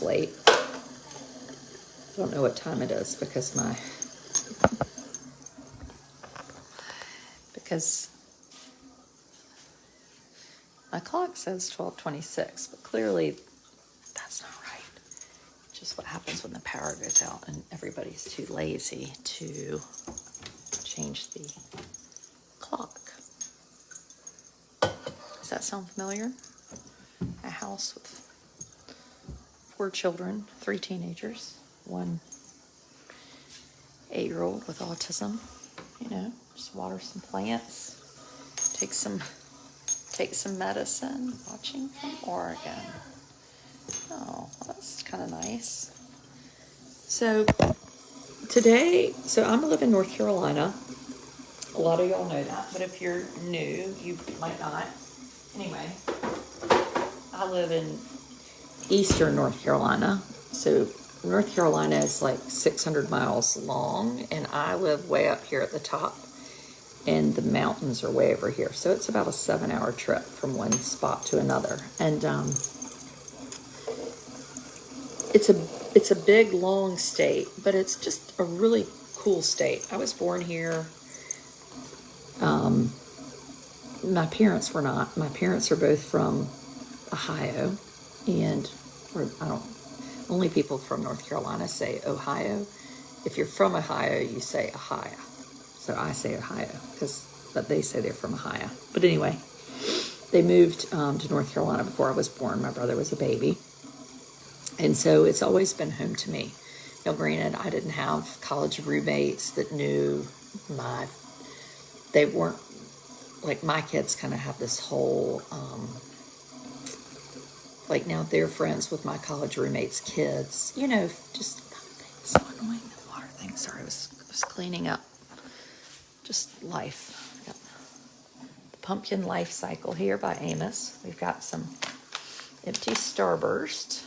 it's late. I don't know what time it is because my clock says 12:26, but clearly that's not right. Just what happens when the power goes out and everybody's too lazy to change the clock. Does that sound familiar? A house with 4 children, 3 teenagers, 1 8-year-old with autism. Just water some plants, take some medicine. Watching from Oregon. Oh, that's kind of nice. So I live in North Carolina. A lot of y'all know that, but if you're new, you might not. Anyway, I live in eastern North Carolina. So North Carolina is like 600 miles long, and I live way up here at the top, and the mountains are way over here. So it's about a 7-hour trip from one spot to another. And it's a big, long state, but it's just a really cool state. I was born here. My parents were not. My parents are both from Ohio, and only people from North Carolina say Ohio. If you're from Ohio, you say Ohio. So I say Ohio but they say they're from Ohio. But anyway, they moved to North Carolina before I was born. My brother was a baby. And so it's always been home to me. Now, granted, I didn't have college roommates that knew they weren't, like my kids kind of have this whole, like now they're friends with my college roommates' kids. Just so annoying, the water thing. Sorry, I was cleaning up. Just life. I got the Pumpkin Life Cycle here by Amos. We've got some empty Starburst.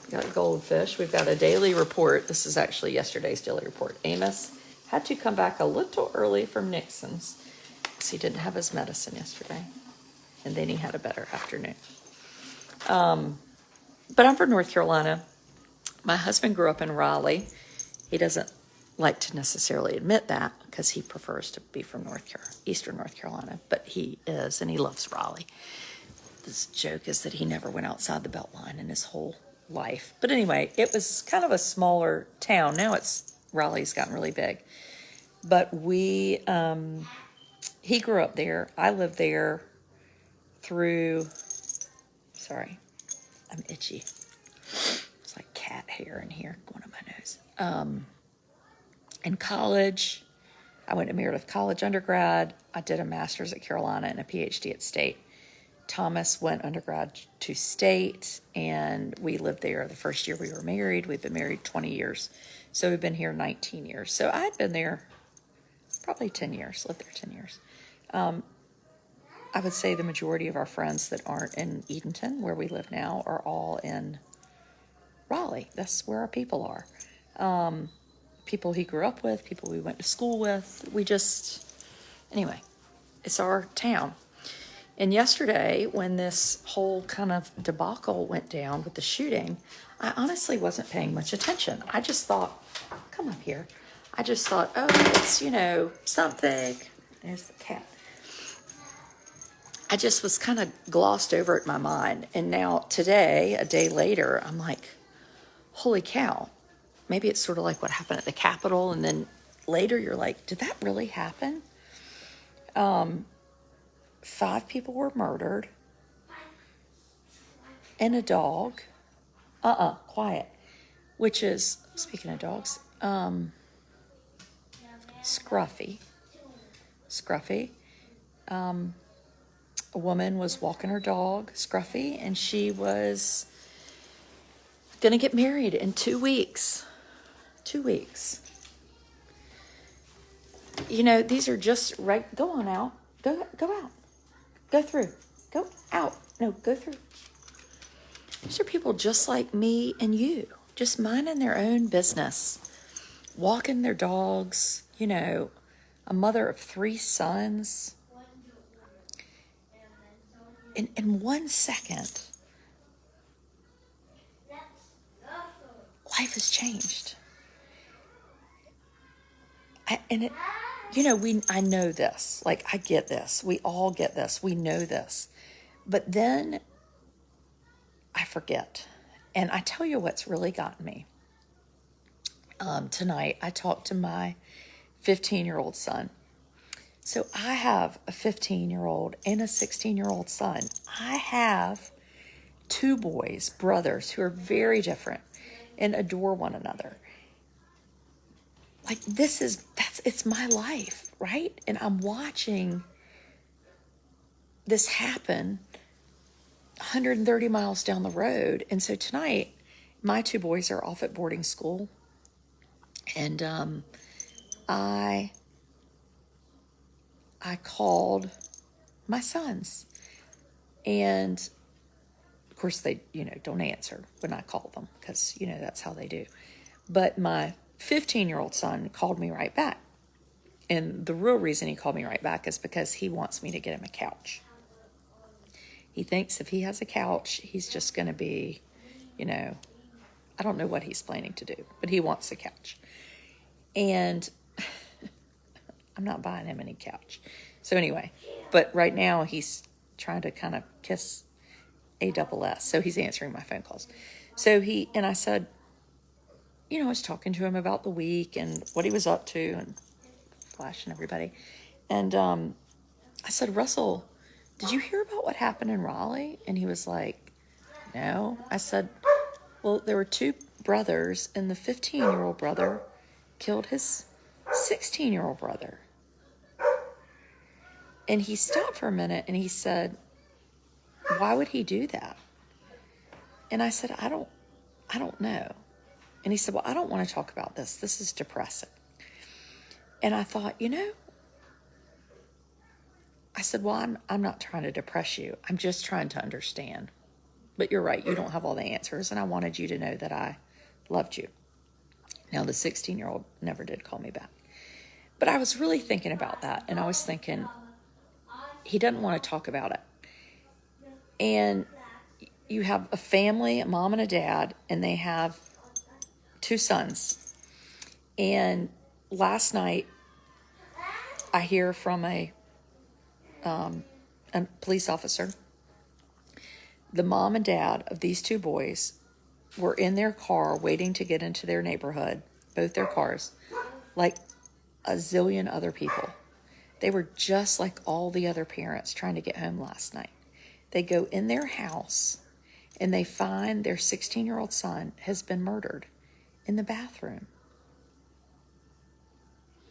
We've got goldfish. We've got a daily report. This is actually yesterday's daily report. Amos had to come back a little early from Nixon's because he didn't have his medicine yesterday. And then he had a better afternoon. But I'm from North Carolina. My husband grew up in Raleigh. He doesn't like to necessarily admit that because he prefers to be from eastern North Carolina, but he is, and he loves Raleigh. This joke is that he never went outside the Beltline in his whole life. But anyway, it was kind of a smaller town. Now Raleigh's gotten really big. But he grew up there. I lived there sorry, I'm itchy. It's like cat hair in here going on my nose. In college, I went to Meredith College undergrad. I did a master's at Carolina and a PhD at State. Thomas went undergrad to State, and we lived there the first year we were married. We've been married 20 years. So we've been here 19 years. So I'd been there probably 10 years, lived there 10 years. I would say the majority of our friends that aren't in Edenton, where we live now, are all in Raleigh. That's where our people are. People he grew up with, people we went to school with. Anyway, it's our town. And yesterday, when this whole kind of debacle went down with the shooting, I honestly wasn't paying much attention. I just thought, come up here. I just thought, oh, it's, something. There's the cat. I just was kind of glossed over it in my mind. And now today, a day later, I'm like, holy cow. Maybe it's sort of like what happened at the Capitol. And then later you're like, did that really happen? 5 people were murdered. And a dog. Quiet. Which is, speaking of dogs, Scruffy. A woman was walking her dog, Scruffy, and she was going to get married in 2 weeks. 2 weeks. These are just right. Go on out. Go out. Go through. Go out. No, go through. These are people just like me and you, just minding their own business, walking their dogs, a mother of 3 sons. In 1 second, life has changed. I know this. Like, I get this. We all get this. We know this. But then I forget. And I tell you what's really gotten me. Tonight, I talked to my 15-year-old son. So I have a 15-year-old and a 16-year-old son. I have two boys, brothers, who are very different and adore one another. Like, it's my life, right? And I'm watching this happen 130 miles down the road. And so tonight, my two boys are off at boarding school. And I called my sons. And of course, they, don't answer when I call them because, that's how they do. But my 15-year-old son called me right back. And the real reason he called me right back is because he wants me to get him a couch. He thinks if he has a couch, he's just going to be, I don't know what he's planning to do, but he wants a couch. And I'm not buying him any couch. So anyway, but right now he's trying to kind of kiss ASS. So he's answering my phone calls. So I said, I was talking to him about the week and what he was up to and flashing everybody. And I said, Russell, did you hear about what happened in Raleigh? And he was like, no. I said, well, there were two brothers and the 15-year-old brother killed his 16-year-old brother. And he stopped for a minute and he said, why would he do that? And I said, I don't know. And he said, well, I don't want to talk about this. This is depressing. And I thought, I said, well, I'm not trying to depress you. I'm just trying to understand. But you're right. You don't have all the answers. And I wanted you to know that I loved you. Now, the 16-year-old never did call me back. But I was really thinking about that. And I was thinking, he doesn't want to talk about it. And you have a family, a mom and a dad, and they have two sons. And last night, I hear from a police officer. The mom and dad of these two boys were in their car waiting to get into their neighborhood, both their cars, like a zillion other people. They were just like all the other parents trying to get home last night. They go in their house and they find their 16-year-old son has been murdered in the bathroom.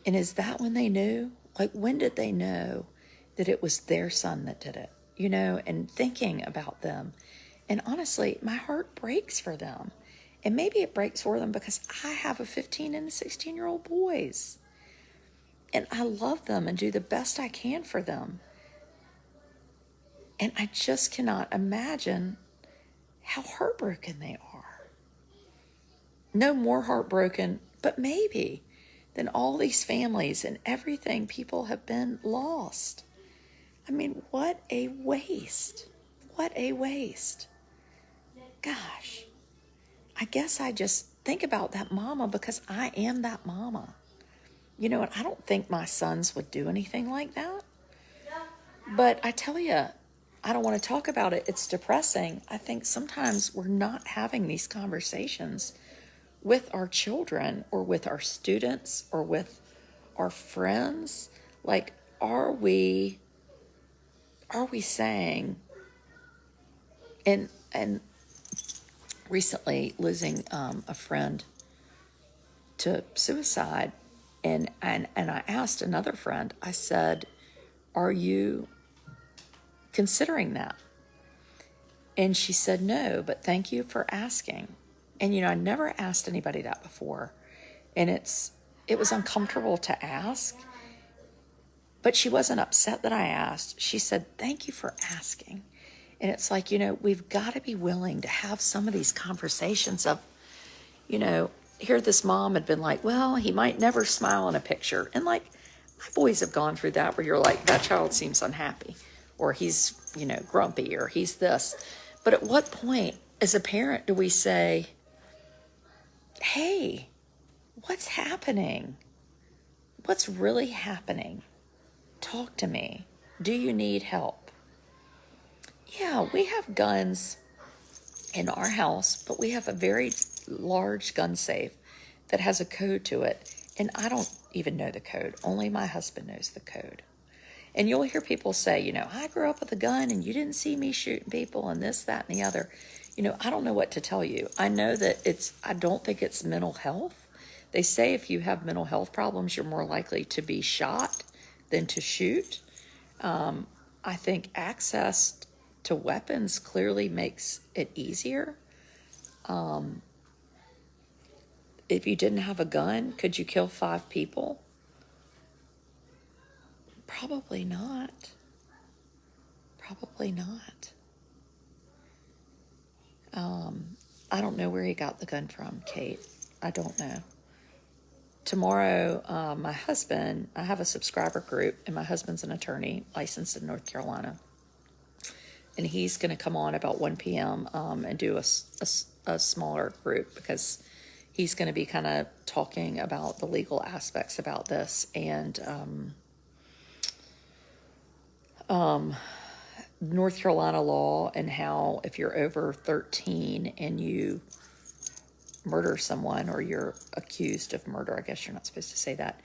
And is that when they knew? Like, when did they know that it was their son that did it? And thinking about them. And honestly, my heart breaks for them. And maybe it breaks for them because I have a 15 and a 16-year-old boys. And I love them and do the best I can for them. And I just cannot imagine how heartbroken they are. No more heartbroken, but maybe, than all these families and everything people have been lost. I mean, what a waste. What a waste. Gosh, I guess I just think about that mama because I am that mama. And I don't think my sons would do anything like that. But I tell you, I don't want to talk about it. It's depressing. I think sometimes we're not having these conversations with our children or with our students or with our friends. Like, are we saying, and recently losing a friend to suicide, and I asked another friend, I said, are you considering that? And she said, no, but thank you for asking. And, I never asked anybody that before. And it was uncomfortable to ask, but she wasn't upset that I asked. She said, thank you for asking. And it's like, we've got to be willing to have some of these conversations of, here this mom had been like, well, he might never smile in a picture. And like, my boys have gone through that where you're like, that child seems unhappy, or he's, grumpy, or he's this. But at what point as a parent do we say, hey, what's happening? What's really happening? Talk to me. Do you need help? Yeah, we have guns in our house, but we have a very large gun safe that has a code to it. And I don't even know the code. Only my husband knows the code. And you'll hear people say, I grew up with a gun and you didn't see me shooting people and this, that, and the other. I don't know what to tell you. I know that I don't think it's mental health. They say if you have mental health problems, you're more likely to be shot than to shoot. I think access to weapons clearly makes it easier. If you didn't have a gun, could you kill 5 people? Probably not. Probably not. I don't know where he got the gun from, Kate. I don't know. Tomorrow, I have a subscriber group, and my husband's an attorney licensed in North Carolina. And he's going to come on about 1 p.m. And do a smaller group because he's going to be kind of talking about the legal aspects about this. And North Carolina law and how if you're over 13 and you murder someone or you're accused of murder, I guess you're not supposed to say that,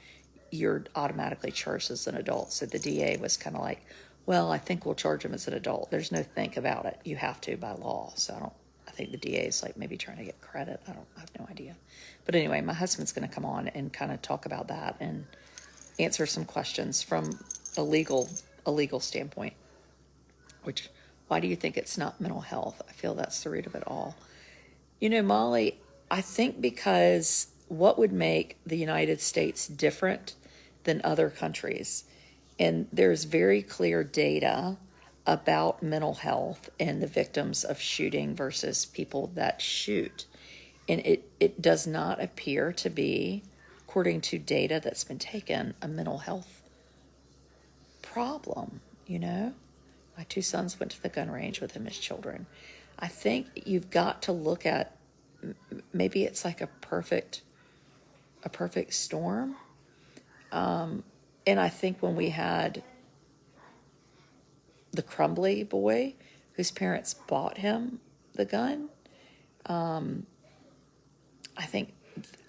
you're automatically charged as an adult. So the DA was kind of like, well, I think we'll charge him as an adult. There's no think about it. You have to by law. So I think the DA is like maybe trying to get credit. I have no idea. But anyway, my husband's going to come on and kind of talk about that and answer some questions from a legal standpoint. Which, why do you think it's not mental health? I feel that's the root of it all. Molly, I think because what would make the United States different than other countries, and there's very clear data about mental health and the victims of shooting versus people that shoot. And it does not appear to be, according to data that's been taken, a mental health problem, My 2 sons went to the gun range with him as children. I think you've got to look at, maybe it's like a perfect storm. And I think when we had the Crumbly boy, whose parents bought him the gun, I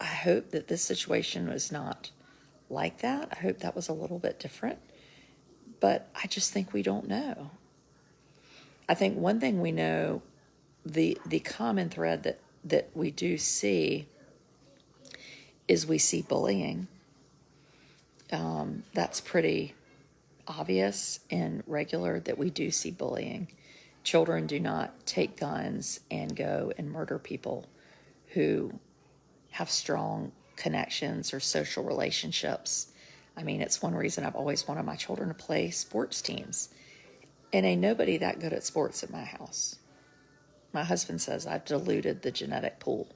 hope that this situation was not like that. I hope that was a little bit different. But I just think we don't know. I think one thing we know, the common thread that we do see is we see bullying. That's pretty obvious and regular that we do see bullying. Children do not take guns and go and murder people who have strong connections or social relationships. I mean, it's one reason I've always wanted my children to play sports teams. And ain't nobody that good at sports at my house. My husband says I've diluted the genetic pool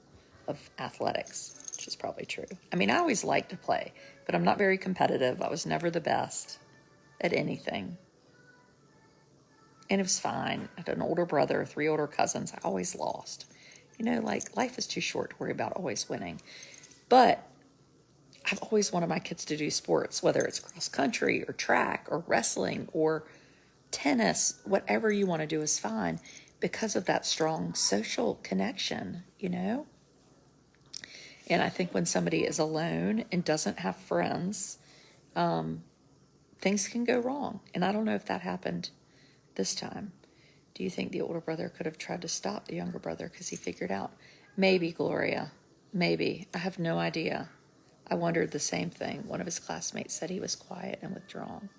of athletics, which is probably true. I mean, I always liked to play, but I'm not very competitive. I was never the best at anything. And it was fine. I had an older brother, 3 older cousins. I always lost. Life is too short to worry about always winning. But I've always wanted my kids to do sports, whether it's cross country or track or wrestling or tennis, whatever you want to do is fine because of that strong social connection, And I think when somebody is alone and doesn't have friends, things can go wrong. And I don't know if that happened this time. Do you think the older brother could have tried to stop the younger brother because he figured out? Maybe, Gloria. Maybe. I have no idea. I wondered the same thing. One of his classmates said he was quiet and withdrawn.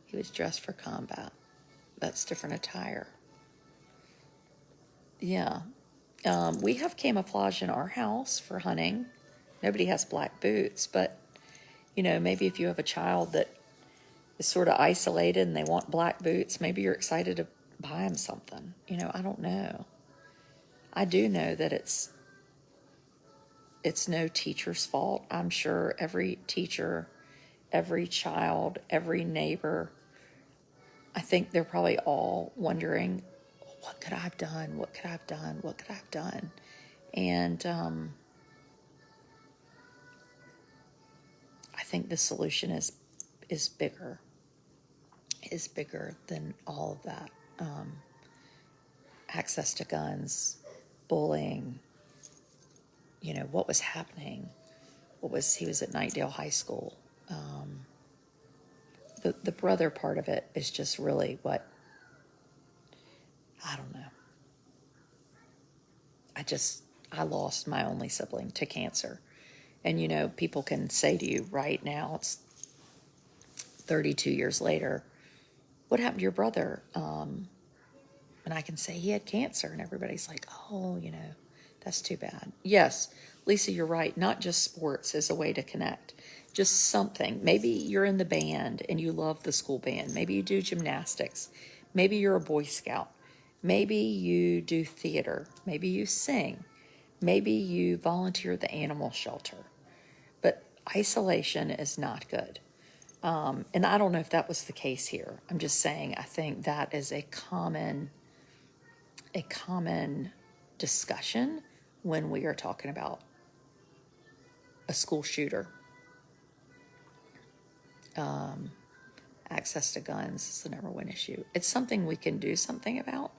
He was dressed for combat. That's different attire. Yeah. We have camouflage in our house for hunting. Nobody has black boots, but, maybe if you have a child that is sort of isolated and they want black boots, maybe you're excited to buy them something. I don't know. I do know that it's no teacher's fault. I'm sure every teacher, every child, every neighbor, I think they're probably all wondering, what could I have done? What could I have done? What could I have done? And think the solution is bigger, than all of that. Access to guns, bullying, what was happening. He was at Nightdale High School. The brother part of it is just really what, I don't know. I lost my only sibling to cancer. And, people can say to you right now, it's 32 years later, what happened to your brother? And I can say he had cancer, and everybody's like, oh, that's too bad. Yes, Lisa, you're right. Not just sports is a way to connect. Just something. Maybe you're in the band and you love the school band. Maybe you do gymnastics. Maybe you're a Boy Scout. Maybe you do theater. Maybe you sing. Maybe you volunteer at the animal shelter. But isolation is not good. And I don't know if that was the case here. I'm just saying I think that is a common discussion when we are talking about a school shooter. Access to guns is the number one issue. It's something we can do something about,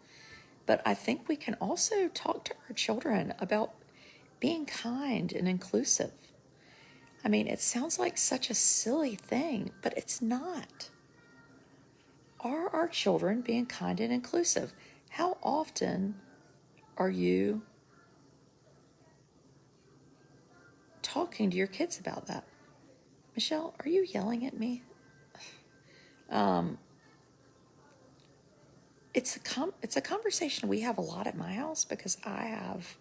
but I think we can also talk to our children about being kind and inclusive. I mean, it sounds like such a silly thing, but it's not. Are our children being kind and inclusive? How often are you talking to your kids about that? Michelle, are you yelling at me? It's a conversation we have a lot at my house because I have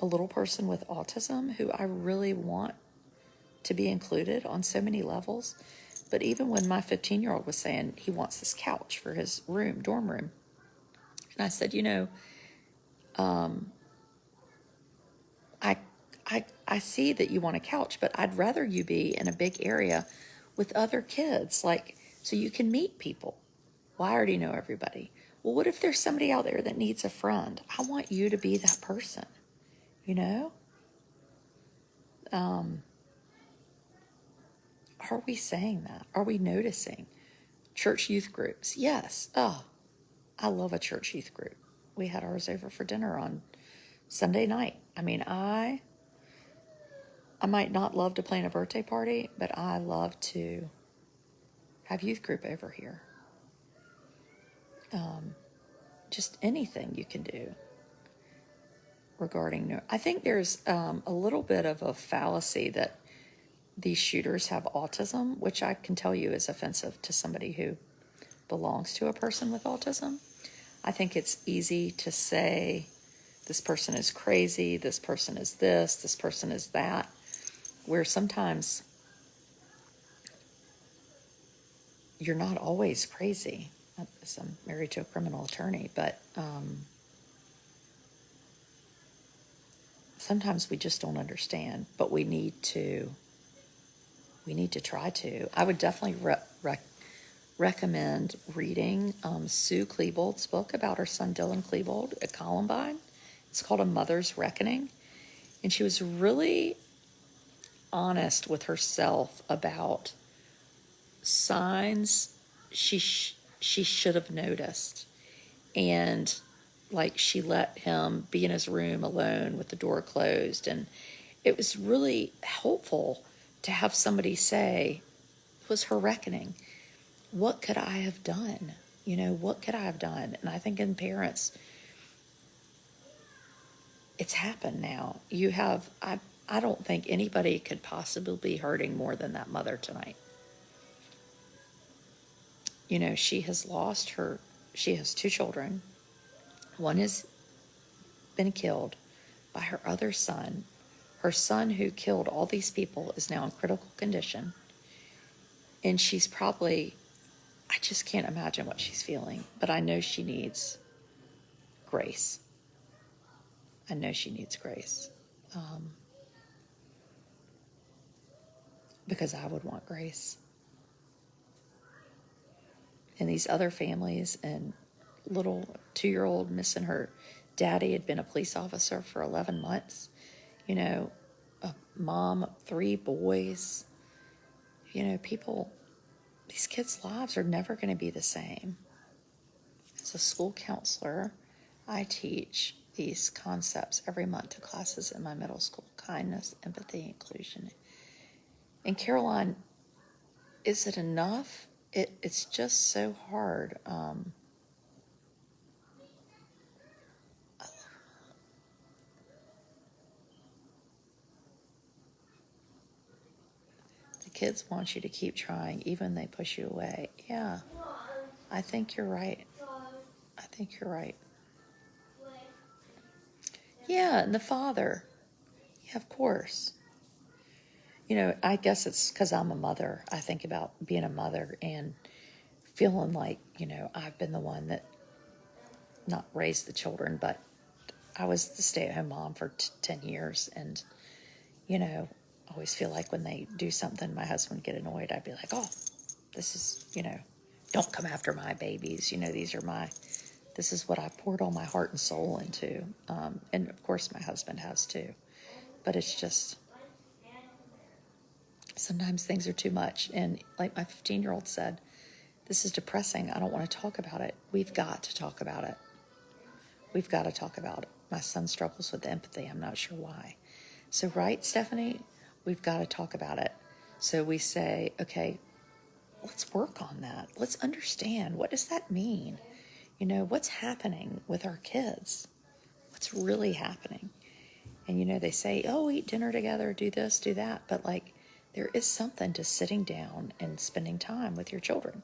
a little person with autism who I really want to be included on so many levels. But even when my 15-year-old was saying he wants this couch for his dorm room, and I said, I see that you want a couch, but I'd rather you be in a big area with other kids, so you can meet people. Well, I already know everybody. Well, what if there's somebody out there that needs a friend? I want you to be that person, Are we saying that? Are we noticing? Church youth groups. Yes. Oh, I love a church youth group. We had ours over for dinner on Sunday night. I mean, I might not love to plan a birthday party, but I love to have youth group over here. Just anything you can do regarding. I think there's a little bit of a fallacy that these shooters have autism, which I can tell you is offensive to somebody who belongs to a person with autism. I think it's easy to say this person is crazy, this person is this person is that, where sometimes you're not always crazy. I'm married to a criminal attorney, but sometimes we just don't understand, but we need to try to. I would definitely recommend reading Sue Klebold's book about her son Dylan Klebold at Columbine. It's called A Mother's Reckoning. And she was really honest with herself about signs she should have noticed. And she let him be in his room alone with the door closed. And it was really helpful to have somebody say, it was her reckoning. What could I have done? What could I have done? And I think in parents, it's happened now. I don't think anybody could possibly be hurting more than that mother tonight. She has she has 2 children. One has been killed by her other son. Her son who killed all these people is now in critical condition. And she's probably, I just can't imagine what she's feeling, but I know she needs grace. Because I would want grace. And these other families, and little 2-year-old missing her daddy had been a police officer for 11 months. A mom, 3 boys. You know, these kids' lives are never going to be the same. As a school counselor, I teach these concepts every month to classes in my middle school: kindness, empathy, inclusion. And Caroline, is it enough? It's just so hard. The kids want you to keep trying, even they push you away. Yeah, I think you're right. I think you're right. Yeah, and the father. Yeah, of course. You know, I guess it's because I'm a mother. I think about being a mother and feeling like, you know, I've been the one that not raised the children, but I was the stay-at-home mom for 10 years. And, you know, I always feel like when they do something, my husband would get annoyed. I'd be like, oh, this is, you know, don't come after my babies. You know, this is what I poured all my heart and soul into. And of course my husband has too. But it's just, sometimes things are too much. And like my 15-year-old said, this is depressing. I don't want to talk about it. We've got to talk about it. We've got to talk about it. My son struggles with empathy. I'm not sure why. So, right, Stephanie, we've got to talk about it. So we say, okay, let's work on that. Let's understand, what does that mean? You know, what's happening with our kids? What's really happening? And, you know, they say, oh, eat dinner together, do this, do that. But, like, there is something to sitting down and spending time with your children.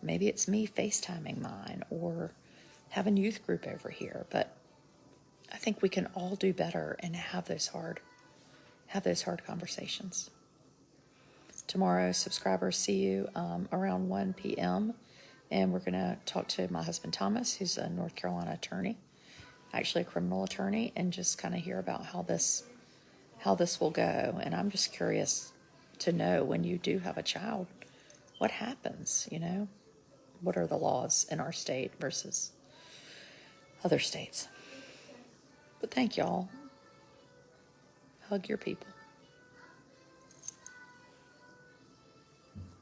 Maybe it's me FaceTiming mine or having youth group over here. But I think we can all do better and have those hard conversations. Tomorrow, subscribers, see you around 1 p.m. And we're going to talk to my husband, Thomas, who's a North Carolina attorney, actually a criminal attorney, and just kind of hear about how this will go. And I'm just curious to know, when you do have a child, what happens, you know? What are the laws in our state versus other states? But thank y'all. Hug your people.